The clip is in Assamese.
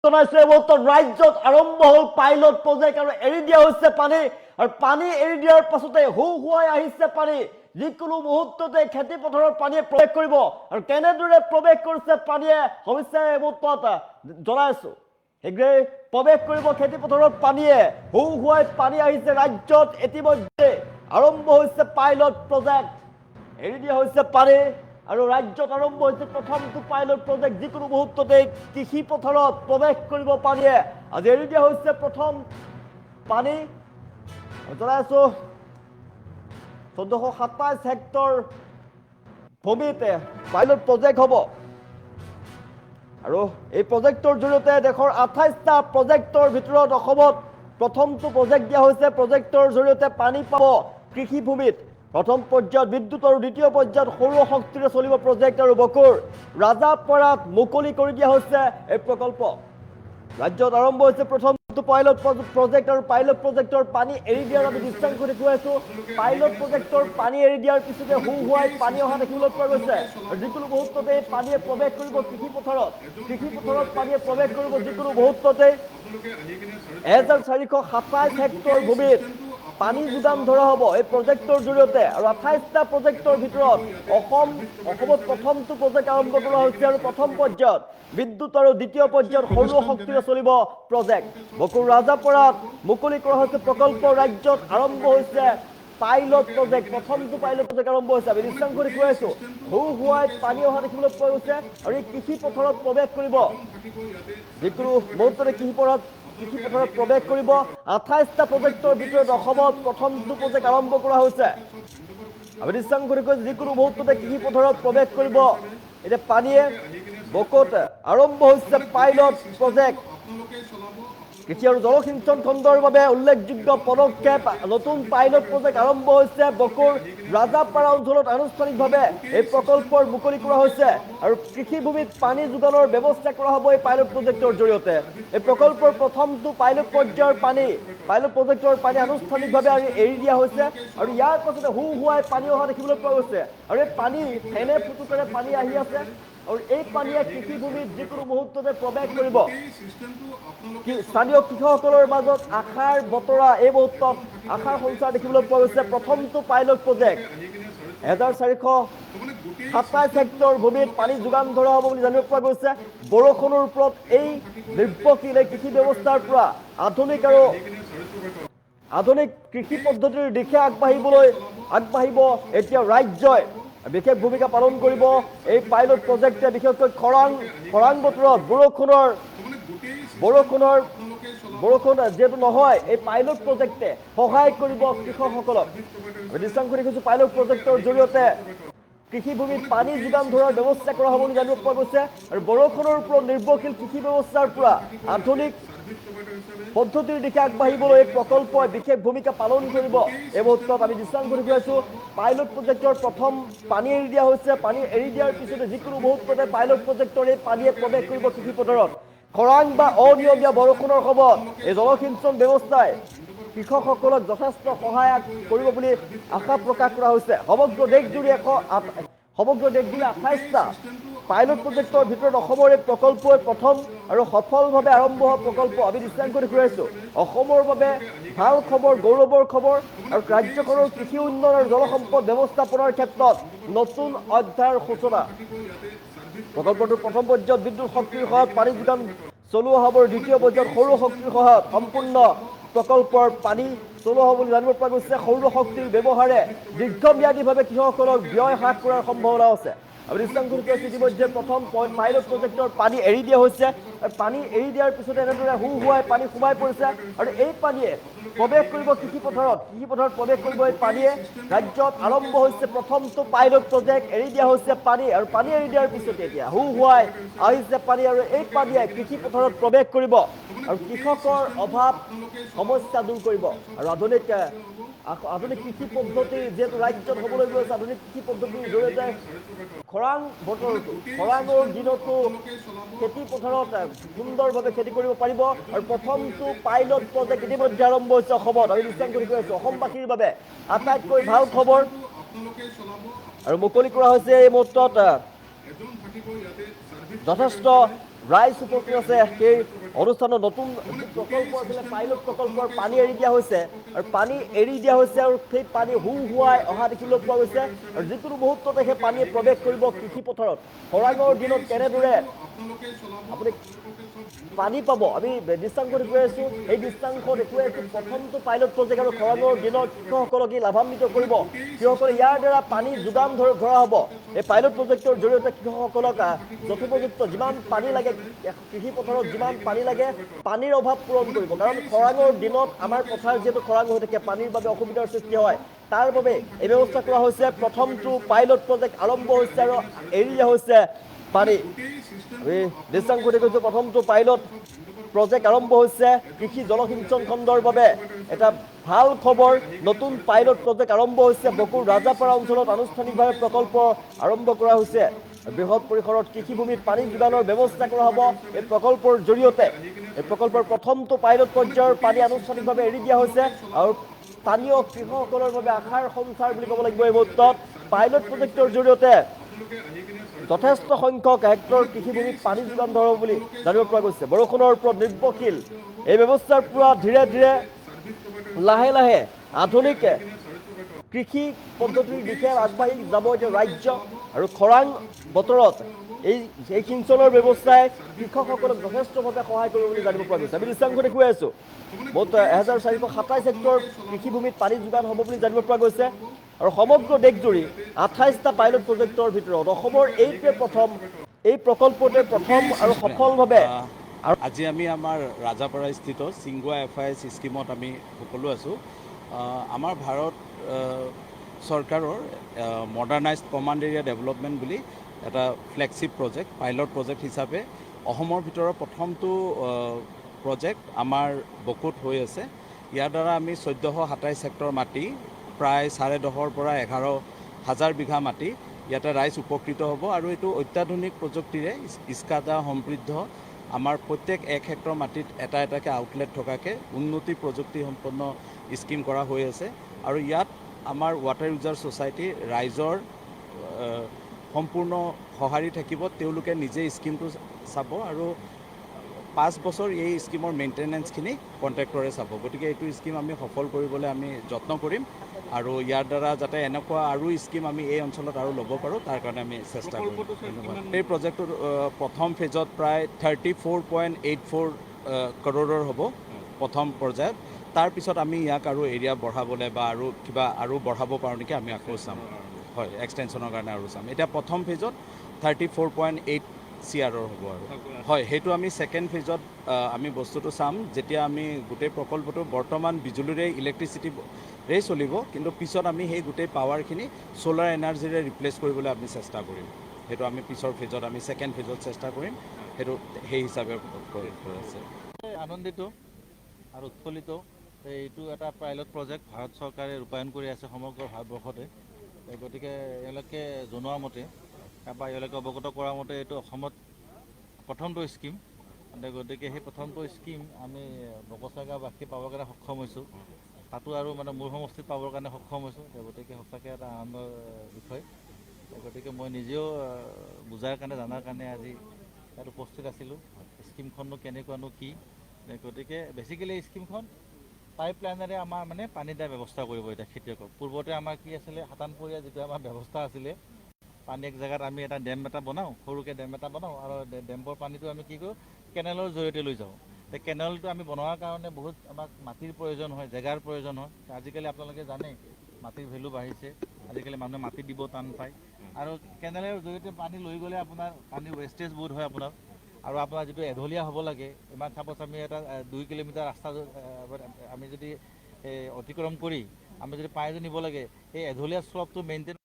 ৰাজ্যত আৰম্ভ হল পাইলট প্ৰজেক্ট আৰু এৰি দিয়া হৈছে পানী আৰু পানী এৰি দিয়াৰ পাছতে হুহুৱাই আহিছে পানী যিকোনো মুহূৰ্ততে খেতি পথাৰত পানীয়ে প্ৰৱেশ কৰিব আৰু কেনেদৰে প্ৰৱেশ কৰিছে পানীয়ে সমস্যাৰ এই মুহূৰ্তত জনাইছো শীঘ্ৰে প্ৰৱেশ কৰিব খেতি পথাৰত পানীয়ে হুহুৱাই পানী আহিছে ৰাজ্যত ইতিমধ্যে আৰম্ভ হৈছে পাইলট প্ৰজেক্ট এৰি দিয়া হৈছে পানী আৰু ৰাজ্যত আৰম্ভ হৈছে প্ৰথমটো পাইলট প্ৰজেক্ট যিকোনো মুহূৰ্ততে কৃষি পথাৰত প্ৰৱেশ কৰিব পানীয়ে আজি এৰি দিয়া হৈছে প্ৰথম পানী জনাইছো 1427 হেক্টৰ ভূমিতে পাইলট প্ৰজেক্ট হ'ব আৰু এই প্ৰজেক্টৰ জৰিয়তে দেশৰ 28টা প্ৰজেক্টৰ ভিতৰত অসমত প্ৰথমটো প্ৰজেক্ট দিয়া হৈছে প্ৰজেক্টৰ জৰিয়তে পানী পাব কৃষি ভূমিত প্ৰথম পৰ্যায়ত বিদ্যুৎ আৰু দ্বিতীয় পৰ্যায়ত সৌৰ শক্তিৰে চলিব প্ৰজেক্ট আৰু বকুৰ ৰাজাপাৰাত মুকলি কৰি দিয়া হৈছে এই প্ৰকল্প ৰাজ্যত আৰম্ভ হৈছে প্ৰথমটো পাইলট প্ৰজেক্ট আৰু পাইলট প্ৰজেক্টৰ পানী এৰি দিয়াৰ আমি দৃশ্যাংশ দেখুৱাইছো পাইলট প্ৰজেক্টৰ পানী এৰি দিয়াৰ পিছতে হুহুৱাই পানী অহা দেখিবলৈ পোৱা গৈছে যিকোনো মুহূৰ্ততে পানীয়ে প্ৰৱেশ কৰিব কৃষি পথাৰত পানীয়ে প্ৰৱেশ কৰিব যিকোনো মুহূৰ্ততে 1427 হেক্টৰ ভূমিত পানী যোগান ধৰা হ'ব এই প্ৰজেক্টৰ জৰিয়তে আৰু 28টা প্ৰজেক্টৰ ভিতৰত অসমত প্ৰথমটো প্ৰজেক্ট আৰম্ভ কৰা হৈছে আৰু প্ৰথম পৰ্যায়ত বিদ্যুৎ আৰু দ্বিতীয় পৰ্যায়ত সৌৰ শক্তিৰে চলিব প্ৰজেক্ট বকুৰ ৰাজাপাৰাত মুকলি কৰা হৈছে প্ৰকল্প ৰাজ্যত আৰম্ভ হৈছে পাইলট প্ৰজেক্ট প্ৰথমটো পাইলট প্ৰজেক্ট আৰম্ভ হৈছে আমি দৃশ্যাংশ দেখুৱাইছো হুহুৱাই পানী অহা দেখিবলৈ পোৱা গৈছে আৰু এই কৃষি পথাৰত প্ৰৱেশ কৰিব যিকোনো মুহূৰ্ততে কৃষি পথাৰত প্ৰৱেশ কৰিব 28টা প্ৰজেক্টৰ ভিতৰত অসমত প্ৰথমটো প্ৰজেক্ট আৰম্ভ কৰা হৈছে আমি দৃশ্যাংশ দেখুৱাইছো যিকোনো মুহূৰ্ততে কৃষি পথাৰত প্ৰৱেশ কৰিব এতিয়া পানীয়ে বকত আৰম্ভ হৈছে পাইলট প্ৰজেক্ট কৃষি আৰু জলসিঞ্চন খণ্ডৰ বাবে উল্লেখযোগ্য পদক্ষেপ নতুন পাইলট প্ৰজেক্ট আৰম্ভ হৈছে বকুৰ ৰাজাপাৰা অঞ্চলত আনুষ্ঠানিকভাৱে এই প্ৰকল্পৰ মুকলি কৰা হৈছে আৰু কৃষিভূমিত পানী যোগানৰ ব্যৱস্থা কৰা হ'ব এই পাইলট প্ৰজেক্টৰ জৰিয়তে এই প্ৰকল্পৰ প্ৰথমটো পাইলট পৰ্যায়ৰ পাইলট প্ৰজেক্টৰ পানী আনুষ্ঠানিকভাৱে এৰি দিয়া হৈছে আৰু ইয়াৰ পাছতে হুহুৱাই পানী অহা দেখিবলৈ পোৱা গৈছে আৰু এই পানী ফেনে ফুটুকাৰে পানী আহি আছে আৰু এই পানীয়ে কৃষিভূমিত যিকোনো মুহূৰ্ততে প্ৰৱেশ কৰিব স্থানীয় কৃষকসকলৰ মাজত আশাৰ বতৰা এই মুহূৰ্তত আশাৰ সঞ্চাৰ দেখিবলৈ পোৱা গৈছে প্ৰথমটো পাইলট প্ৰজেক্ট 1427 হেক্টৰ ভূমিত পানী যোগান ধৰা হ'ব বুলি জানিব পৰা গৈছে বৰষুণৰ ওপৰত এই নিৰ্ভৰশীল কৃষি ব্যৱস্থাৰ পৰা আধুনিক কৃষি পদ্ধতিৰ দিশে আগবাঢ়িব এতিয়া ৰাজ্যই বিশেষ ভূমিকা পালন কৰিব এই পাইলট প্ৰজেক্টে বিশেষকৈ খৰাং বতৰত বৰষুণ যেহেতু নহয় এই পাইলট প্ৰজেক্টে সহায় কৰিব কৃষকসকলক দৃশ্যাংশ দেখিছোঁ পাইলট প্ৰজেক্টৰ জৰিয়তে কৃষিভূমিত পানী যোগান ধৰাৰ ব্যৱস্থা কৰা হ'ব বুলি জানিব পৰা গৈছে আৰু বৰষুণৰ ওপৰত নিৰ্ভৰশীল কৃষি ব্যৱস্থাৰ পৰা আধুনিক পদ্ধতিৰ দিশে আগবাঢ়িবলৈ এই প্ৰকল্পই বিশেষ ভূমিকা পালন কৰিব এই মুহূৰ্তত আমি দৃশ্যাংশ দেখুৱাইছো পাইলট প্ৰজেক্টৰ প্ৰথম পানী এৰি দিয়া হৈছে পানী এৰি দিয়াৰ পিছতে যিকোনো মুহূৰ্ততে পাইলট প্ৰজেক্টৰ এই পানীয়ে প্ৰৱেশ কৰিব কৃষি পথাৰত খৰাং বা অনিয়মীয়া বৰষুণৰ সময়ত এই জলসিঞ্চন ব্যৱস্থাই কৃষকসকলক যথেষ্ট সহায় কৰিব বুলি আশা প্ৰকাশ কৰা হৈছে সমগ্ৰ দেশজুৰি 28টা পাইলট প্ৰজেক্টৰ ভিতৰত অসমৰ এই প্ৰকল্পই প্ৰথম আৰু সফলভাৱে আৰম্ভ হোৱা প্ৰকল্প আমি দৃশ্যাংশ দেখুৱাইছো অসমৰ বাবে ভাল খবৰ গৌৰৱৰ খবৰ আৰু ৰাজ্যখনৰ কৃষি উন্নয়ন আৰু জলসম্পদ ব্যৱস্থাপনাৰ ক্ষেত্ৰত নতুন অধ্যায়ৰ সূচনা প্ৰকল্পটোৰ প্ৰথম পৰ্যায়ত বিদ্যুৎ শক্তিৰ সহায়ত পানী যোগান চলোৱা হ'ব দ্বিতীয় পৰ্যায়ত সৌৰ শক্তিৰ সহায়ত সম্পূৰ্ণ প্ৰকল্পৰ পানী চলোৱা হ'ব বুলি জানিব পৰা গৈছে সৌৰ শক্তিৰ ব্যৱহাৰে দীৰ্ঘম্যাদীভাৱে কৃষকসকলক ব্যয় হ্ৰাস কৰাৰ সম্ভাৱনা আছে আমি দৃশ্যাংশ দেখুৱাইছো ইতিমধ্যে প্ৰথম পাইলট প্ৰজেক্টৰ পানী এৰি দিয়া হৈছে আৰু পানী এৰি দিয়াৰ পিছতে এনেদৰে হুহুৱাই পানী সোমাই পৰিছে আৰু এই পানীয়ে প্ৰৱেশ কৰিব কৃষি পথাৰত প্ৰৱেশ কৰিব এই পানীয়ে ৰাজ্যত আৰম্ভ হৈছে প্ৰথমটো পাইলট প্ৰজেক্ট এৰি দিয়া হৈছে পানী আৰু পানী এৰি দিয়াৰ পিছতে এতিয়া হুহুৱাই আহিছে পানী আৰু এই পানীয়ে কৃষি পথাৰত প্ৰৱেশ কৰিব আৰু কৃষকৰ অভাৱ সমস্যা দূৰ কৰিব আৰু আধুনিক কৃষি পদ্ধতি যেহেতু ৰাজ্যত হ'বলৈ গৈ আছে আধুনিক কৃষি পদ্ধতিৰ জৰিয়তে খৰাঙৰ দিনতো খেতি পথাৰত সুন্দৰভাৱে খেতি কৰিব পাৰিব আৰু প্ৰথমটো পাইলট প্ৰজেক্ট ইতিমধ্যে আৰম্ভ হৈছে অসমত আমি দৃশ্যাংশ দেখুৱাইছো অসমবাসীৰ বাবে আটাইতকৈ ভাল খবৰ আৰু মুকলি কৰা হৈছে এই মুহূৰ্তত যথেষ্ট ৰাইজ উপস্থিত আছে সেই অনুষ্ঠানৰ নতুন যি প্ৰকল্প আছিলে পাইলট প্ৰকল্পৰ পানী এৰি দিয়া হৈছে আৰু পানী এৰি দিয়া হৈছে আৰু সেই পানী হুৱাই অহা দেখিবলৈ পোৱা গৈছে আৰু যিকোনো মুহূৰ্ততে সেই পানীয়ে প্ৰৱেশ কৰিব কৃষি পথাৰত খৰাঙৰ দিনত কেনেদৰে আপুনি পানী পাব আমি দৃশ্যাংশ দেখুৱাই আছোঁ এই দৃশ্যাংশ দেখুৱাই আছোঁ প্ৰথমটো পাইলট প্ৰজেক্ট আৰু খৰাঙৰ দিনত কৃষকসকলক লাভান্বিত কৰিব কৃষকসকলে ইয়াৰ দ্বাৰা পানী যোগান ধৰা হ'ব এই পাইলট প্ৰজেক্টৰ জৰিয়তে কৃষকসকলক যথোপযুক্ত যিমান পানী লাগে কৃষি পথাৰত যিমান পানী লাগে পানীৰ অভাৱ পূৰণ কৰিব কাৰণ খৰাঙৰ দিনত আমাৰ পথাৰ যিহেতু খৰাং হৈ থাকে পানীৰ বাবে অসুবিধাৰ সৃষ্টি হয় তাৰ বাবে এই ব্যৱস্থা কৰা হৈছে প্ৰথমটো পাইলট প্ৰজেক্ট আৰম্ভ হৈছে আৰু এৰি দিয়া হৈছে পানী দৃশ্যাংশ দেখুৱাইছো প্ৰথমটো পাইলট প্ৰজেক্ট আৰম্ভ হৈছে কৃষি জলসিঞ্চন খণ্ডৰ বাবে এটা ভাল খবৰ নতুন পাইলট প্ৰজেক্ট আৰম্ভ হৈছে বকুৰ ৰাজাপাৰা অঞ্চলত আনুষ্ঠানিকভাৱে প্ৰকল্প আৰম্ভ কৰা হৈছে বৃহৎ পৰিসৰত কৃষিভূমিত পানী যোগানৰ ব্যৱস্থা কৰা হ'ব এই প্ৰকল্পৰ জৰিয়তে এই প্ৰকল্পৰ প্ৰথমটো পাইলট পৰ্যায়ৰ পানী আনুষ্ঠানিকভাৱে এৰি দিয়া হৈছে আৰু স্থানীয় কৃষকসকলৰ বাবে আশাৰ সঞ্চাৰ বুলি ক'ব লাগিব এই মুহূৰ্তত পাইলট প্ৰজেক্টৰ জৰিয়তে যথেষ্ট সংখ্যক হেক্টৰ কৃষিভূমিত পানী যোগান ধৰিব বুলি জানিব পৰা গৈছে বৰষুণৰ ওপৰত নিৰ্ভৰশীল এই ব্যৱস্থাৰ পৰা ধীৰে ধীৰে লাহে লাহে আধুনিক কৃষি পদ্ধতিৰ দিশে আগবাঢ়ি যাব এতিয়া ৰাজ্য আৰু খৰাং বতৰত এই সিঞ্চনৰ ব্যৱস্থাই কৃষকসকলক যথেষ্টভাৱে সহায় কৰিব বুলি জানিব পৰা গৈছে আমি দৃশ্যাংশ দেখুৱাই আছোঁ মুঠ 1427 হেক্টৰ কৃষিভূমিত পানী যোগান হ'ব বুলি জানিব পৰা গৈছে আৰু সমগ্ৰ দেশজুৰি 28টা পাইলট প্ৰজেক্টৰ ভিতৰত অসমৰ এইটোৱে প্ৰথম এই প্ৰকল্পটোৱে প্ৰথম আৰু সফলভাৱে আজি আমি আমাৰ ৰাজাপাৰা স্থিত চিংগুৱা FIS স্কিমত আমি সকলো আছোঁ আমাৰ ভাৰত চৰকাৰৰ মডাৰ্ণাইজড কমাণ্ড এৰিয়া ডেভেলপমেণ্ট বুলি এটা ফ্লেগশ্বিপ প্ৰজেক্ট পাইলট প্ৰজেক্ট হিচাপে অসমৰ ভিতৰত প্ৰথমটো প্ৰজেক্ট আমাৰ বকুত হৈ আছে ইয়াৰ দ্বাৰা আমি 1427 হেক্টৰ মাটি প্ৰায় 10.5 পৰা 11,000 বিঘা মাটি ইয়াতে ৰাইজ উপকৃত হ'ব আৰু এইটো অত্যাধুনিক প্ৰযুক্তিৰে ইস্কাতা সমৃদ্ধ আমাৰ প্ৰত্যেক 1 হেক্টৰ মাটিত এটা এটাকৈ আউটলেট থকাকৈ উন্নতি প্ৰযুক্তি সম্পন্ন স্কিম কৰা হৈ আছে আৰু ইয়াত আমাৰ ৱাটাৰ ইউজাৰ ছ'চাইটি ৰাইজৰ সম্পূৰ্ণ সঁহাৰি থাকিব তেওঁলোকে নিজে স্কিমটো চাব আৰু 5 বছৰ এই স্কিমৰ মেইনটেনেন্সখিনি কণ্ট্ৰেক্টৰে চাব গতিকে এইটো স্কিম আমি সফল কৰিবলৈ আমি যত্ন কৰিম আৰু ইয়াৰ দ্বাৰা যাতে এনেকুৱা আৰু স্কিম আমি এই অঞ্চলত আৰু ল'ব পাৰোঁ তাৰ কাৰণে আমি চেষ্টা কৰিম এই প্ৰজেক্টটোৰ প্ৰথম ফেজত প্ৰায় 34.84 কৰোৰৰ হ'ব প্ৰথম পৰ্যায়ত তাৰপিছত আমি ইয়াক আৰু এৰিয়া বঢ়াবলৈ বা আৰু কিবা আৰু বঢ়াব পাৰোঁ নেকি আমি আকৌ চাম হয় এক্সটেনশ্যনৰ কাৰণে আৰু চাম এতিয়া প্ৰথম ফেজত 34.8 CRৰ হ'ব আৰু হয় সেইটো আমি ছেকেণ্ড ফেজত আমি বস্তুটো চাম যেতিয়া আমি গোটেই প্ৰকল্পটো বৰ্তমান বিজুলীৰে ইলেক্ট্ৰিচিটিৰে চলিব কিন্তু পিছত আমি সেই গোটেই পাৱাৰখিনি ছ'লাৰ এনাৰ্জিৰে ৰিপ্লেচ কৰিবলৈ আমি চেষ্টা কৰিম সেইটো আমি পিছৰ ফেজত আমি ছেকেণ্ড ফেজত চেষ্টা কৰিম সেইটো সেই হিচাপে আছে আনন্দিত আৰু উৎফুল্লিত এইটো এটা পাইলট প্ৰজেক্ট ভাৰত চৰকাৰে ৰূপায়ণ কৰি আছে সমগ্ৰ ভাৰতবৰ্ষতে গতিকে এওঁলোকে জনোৱা মতে বা এওঁলোকে অৱগত কৰা মতে এইটো অসমত প্ৰথমটো স্কিম গতিকে সেই প্ৰথমটো স্কিম আমি বকচাগাঁওবাসী পাবৰ কাৰণে সক্ষম হৈছোঁ তাতো আৰু মানে মোৰ সমষ্টিত পাবৰ কাৰণে সক্ষম হৈছোঁ গতিকে সঁচাকৈ এটা আনন্দৰ বিষয় গতিকে মই নিজেও বুজাৰ কাৰণে জনাৰ কাৰণে আজি ইয়াত উপস্থিত আছিলোঁ স্কিমখননো কেনেকুৱানো কি গতিকে বেচিকেলি এই স্কিমখন পাইপ লাইনেৰে আমাৰ মানে পানী দিয়াৰ ব্যৱস্থা কৰিব এতিয়া খেতিয়কক পূৰ্বতে আমাৰ কি আছিলে হাতানপৰীয়া যিটো আমাৰ ব্যৱস্থা আছিলে পানী এক জেগাত আমি এটা ডেম এটা বনাওঁ সৰুকৈ ডেম এটা বনাওঁ আৰু ডেমৰ পানীটো আমি কি কৰোঁ কেনেলৰ জৰিয়তে লৈ যাওঁ কেনেলটো আমি বনোৱাৰ কাৰণে বহুত আমাক মাটিৰ প্ৰয়োজন হয় জেগাৰ প্ৰয়োজন হয় আজিকালি আপোনালোকে জানে মাটিৰ ভেলু বাঢ়িছে আজিকালি মানুহে মাটি দিব টান পায় আৰু কেনেলৰ জৰিয়তে পানী লৈ গ'লে আপোনাৰ পানীৰ ৱেষ্টেজ বহুত হয় আপোনাৰ আৰু আপোনাৰ যিটো এঢলীয়া হ'ব লাগে ইমান চাপ'জ আমি এটা 2 কিলোমিটাৰ ৰাস্তা আমি যদি অতিক্ৰম কৰি আমি যদি পানীটো নিব লাগে এই এঢলীয়া শ্লপটো মেইনটেইন